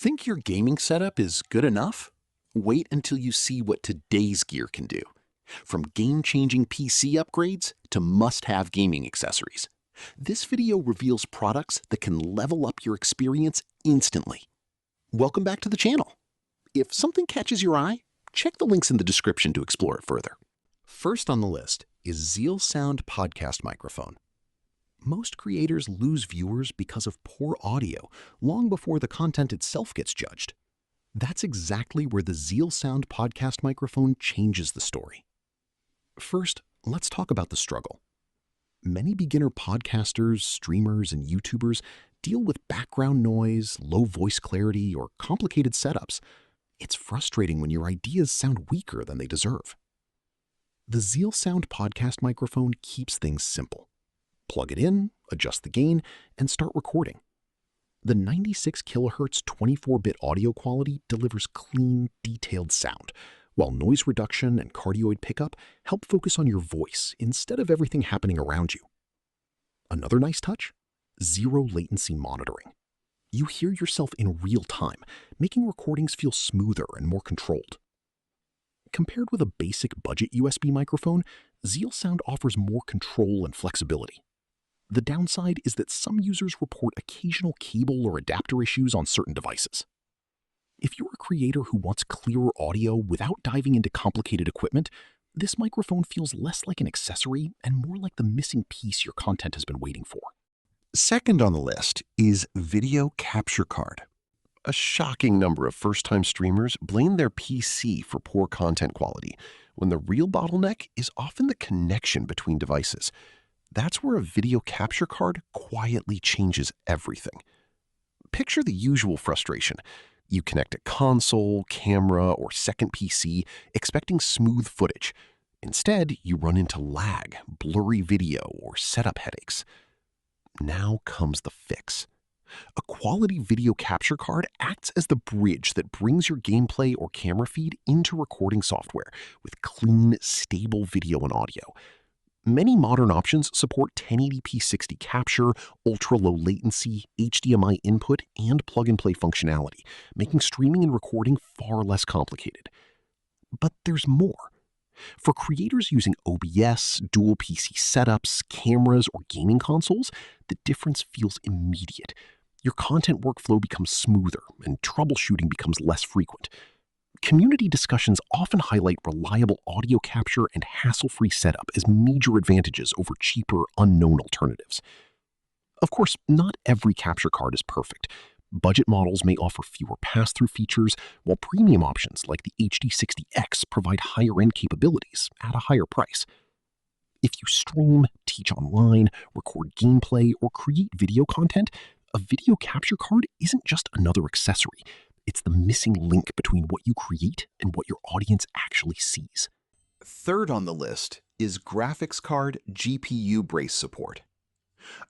Think your gaming setup is good enough? Wait until you see what today's gear can do. From game-changing PC upgrades to must-have gaming accessories. This video reveals products that can level up your experience instantly. Welcome back to the channel. If something catches your eye, check the links in the description to explore it further. First on the list is ZealSound Podcast Microphone. Most creators lose viewers because of poor audio long before the content itself gets judged. That's exactly where the ZealSound Podcast Microphone changes the story. First, let's talk about the struggle. Many beginner podcasters, streamers, and YouTubers deal with background noise, low voice clarity, or complicated setups. It's frustrating when your ideas sound weaker than they deserve. The ZealSound Podcast Microphone keeps things simple. Plug it in, adjust the gain, and start recording. The 96 kHz 24-bit audio quality delivers clean, detailed sound, while noise reduction and cardioid pickup help focus on your voice instead of everything happening around you. Another nice touch? Zero latency monitoring. You hear yourself in real time, making recordings feel smoother and more controlled. Compared with a basic budget USB microphone, ZealSound offers more control and flexibility. The downside is that some users report occasional cable or adapter issues on certain devices. If you're a creator who wants clearer audio without diving into complicated equipment, this microphone feels less like an accessory and more like the missing piece your content has been waiting for. Second on the list is video capture card. A shocking number of first-time streamers blame their PC for poor content quality, when the real bottleneck is often the connection between devices. That's where a video capture card quietly changes everything. Picture the usual frustration. You connect a console, camera, or second PC expecting smooth footage. Instead, you run into lag, blurry video, or setup headaches. Now comes the fix. A quality video capture card acts as the bridge that brings your gameplay or camera feed into recording software with clean, stable video and audio. Many modern options support 1080p 60 capture, ultra-low latency, HDMI input, and plug-and-play functionality, making streaming and recording far less complicated. But there's more. For creators using OBS, dual PC setups, cameras, or gaming consoles, the difference feels immediate. Your content workflow becomes smoother, and troubleshooting becomes less frequent. Community discussions often highlight reliable audio capture and hassle-free setup as major advantages over cheaper, unknown alternatives. Of course, not every capture card is perfect. Budget models may offer fewer pass-through features, while premium options like the HD60X provide higher-end capabilities at a higher price. If you stream, teach online, record gameplay, or create video content, a video capture card isn't just another accessory. It's the missing link between what you create and what your audience actually sees. Third on the list is graphics card GPU brace support.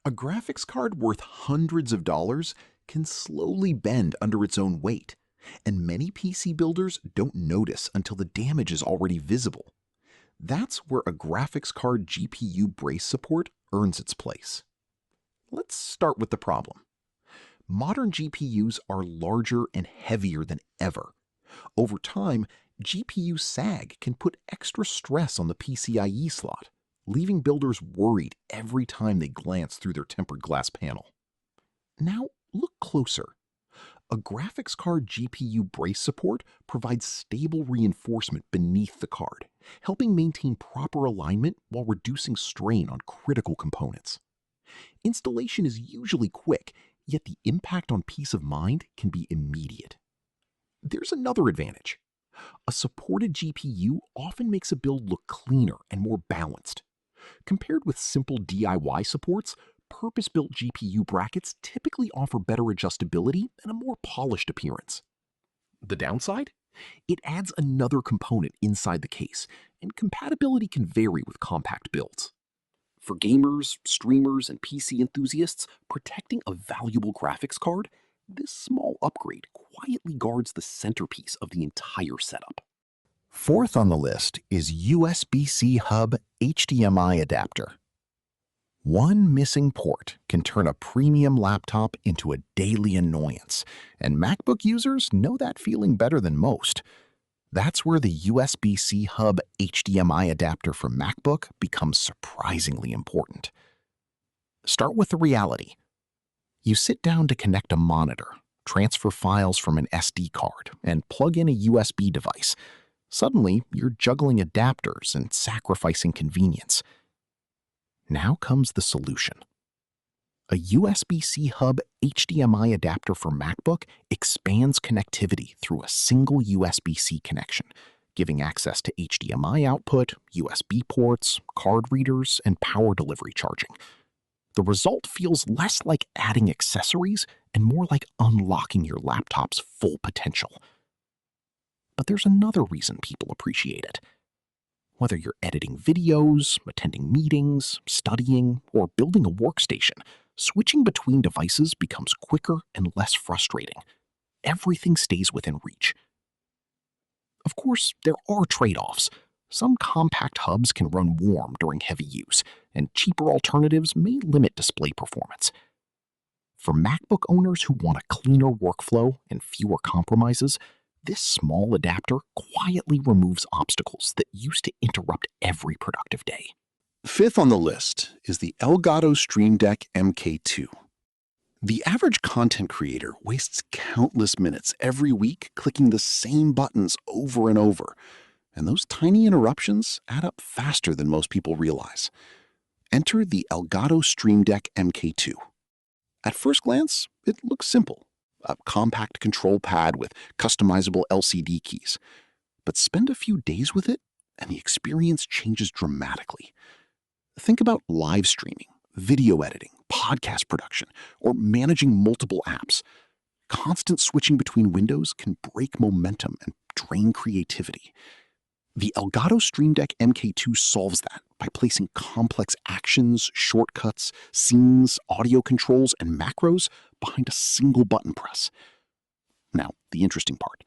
A graphics card worth hundreds of dollars can slowly bend under its own weight, and many PC builders don't notice until the damage is already visible. That's where a graphics card GPU brace support earns its place. Let's start with the problem. Modern GPUs are larger and heavier than ever. Over time, GPU sag can put extra stress on the PCIe slot, leaving builders worried every time they glance through their tempered glass panel. Now, look closer. A graphics card GPU brace support provides stable reinforcement beneath the card, helping maintain proper alignment while reducing strain on critical components. Installation is usually quick, yet the impact on peace of mind can be immediate. There's another advantage. A supported GPU often makes a build look cleaner and more balanced. Compared with simple DIY supports, purpose-built GPU brackets typically offer better adjustability and a more polished appearance. The downside? It adds another component inside the case, and compatibility can vary with compact builds. For gamers, streamers, and PC enthusiasts, protecting a valuable graphics card, this small upgrade quietly guards the centerpiece of the entire setup. Fourth on the list is USB-C hub HDMI adapter. One missing port can turn a premium laptop into a daily annoyance, and MacBook users know that feeling better than most. That's where the USB-C hub HDMI adapter for MacBook becomes surprisingly important. Start with the reality. You sit down to connect a monitor, transfer files from an SD card, and plug in a USB device. Suddenly, you're juggling adapters and sacrificing convenience. Now comes the solution. A USB-C hub HDMI adapter for MacBook expands connectivity through a single USB-C connection, giving access to HDMI output, USB ports, card readers, and power delivery charging. The result feels less like adding accessories and more like unlocking your laptop's full potential. But there's another reason people appreciate it. Whether you're editing videos, attending meetings, studying, or building a workstation, switching between devices becomes quicker and less frustrating. Everything stays within reach. Of course, there are trade-offs. Some compact hubs can run warm during heavy use, and cheaper alternatives may limit display performance. For MacBook owners who want a cleaner workflow and fewer compromises, this small adapter quietly removes obstacles that used to interrupt every productive day. Fifth on the list is the Elgato Stream Deck MK.2. The average content creator wastes countless minutes every week clicking the same buttons over and over, and those tiny interruptions add up faster than most people realize. Enter the Elgato Stream Deck MK.2. At first glance, it looks simple. A compact control pad with customizable LCD keys. But spend a few days with it, and the experience changes dramatically. Think about live streaming, video editing, podcast production, or managing multiple apps. Constant switching between windows can break momentum and drain creativity. The Elgato Stream Deck MK.2 solves that by placing complex actions, shortcuts, scenes, audio controls, and macros behind a single button press. Now, the interesting part.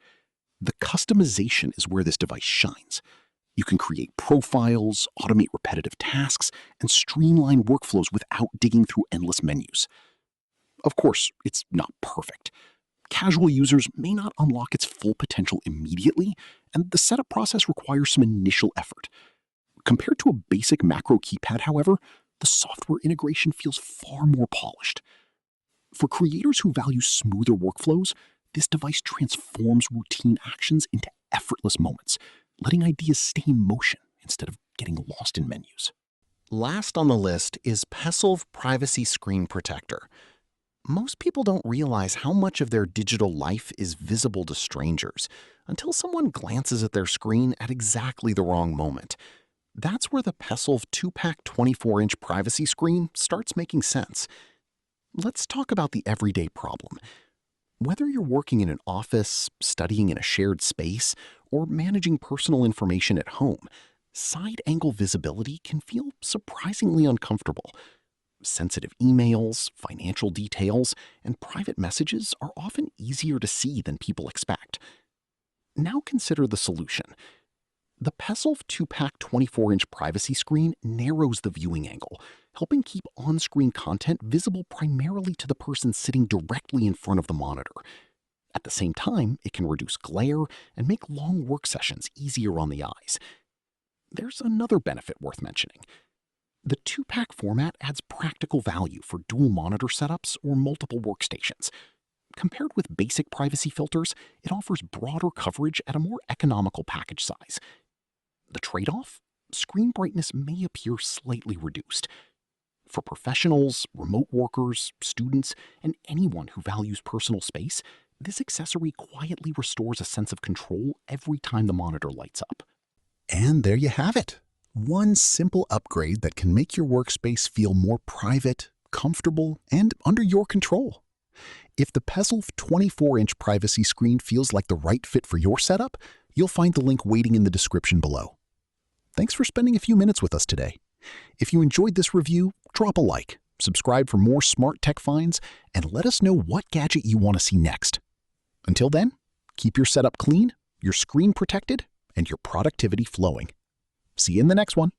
The customization is where this device shines. You can create profiles, automate repetitive tasks, and streamline workflows without digging through endless menus. Of course, it's not perfect. Casual users may not unlock its full potential immediately, and the setup process requires some initial effort. Compared to a basic macro keypad, however, the software integration feels far more polished. For creators who value smoother workflows, this device transforms routine actions into effortless moments, letting ideas stay in motion instead of getting lost in menus. Last on the list is Peslv Privacy Screen Protector. Most people don't realize how much of their digital life is visible to strangers until someone glances at their screen at exactly the wrong moment. That's where the Peslv 2-pack 24-inch privacy screen starts making sense. Let's talk about the everyday problem. Whether you're working in an office, studying in a shared space, or managing personal information at home, side-angle visibility can feel surprisingly uncomfortable. Sensitive emails, financial details, and private messages are often easier to see than people expect. Now consider the solution. The Peslv 2-pack 24-inch privacy screen narrows the viewing angle, helping keep on-screen content visible primarily to the person sitting directly in front of the monitor. At the same time, it can reduce glare and make long work sessions easier on the eyes. There's another benefit worth mentioning. The 2-pack format adds practical value for dual monitor setups or multiple workstations. Compared with basic privacy filters, it offers broader coverage at a more economical package size. The trade-off? Screen brightness may appear slightly reduced. For professionals, remote workers, students, and anyone who values personal space, this accessory quietly restores a sense of control every time the monitor lights up. And there you have it. One simple upgrade that can make your workspace feel more private, comfortable, and under your control. If the Peslv 24-inch privacy screen feels like the right fit for your setup, you'll find the link waiting in the description below. Thanks for spending a few minutes with us today. If you enjoyed this review, drop a like, subscribe for more smart tech finds, and let us know what gadget you want to see next. Until then, keep your setup clean, your screen protected, and your productivity flowing. See you in the next one.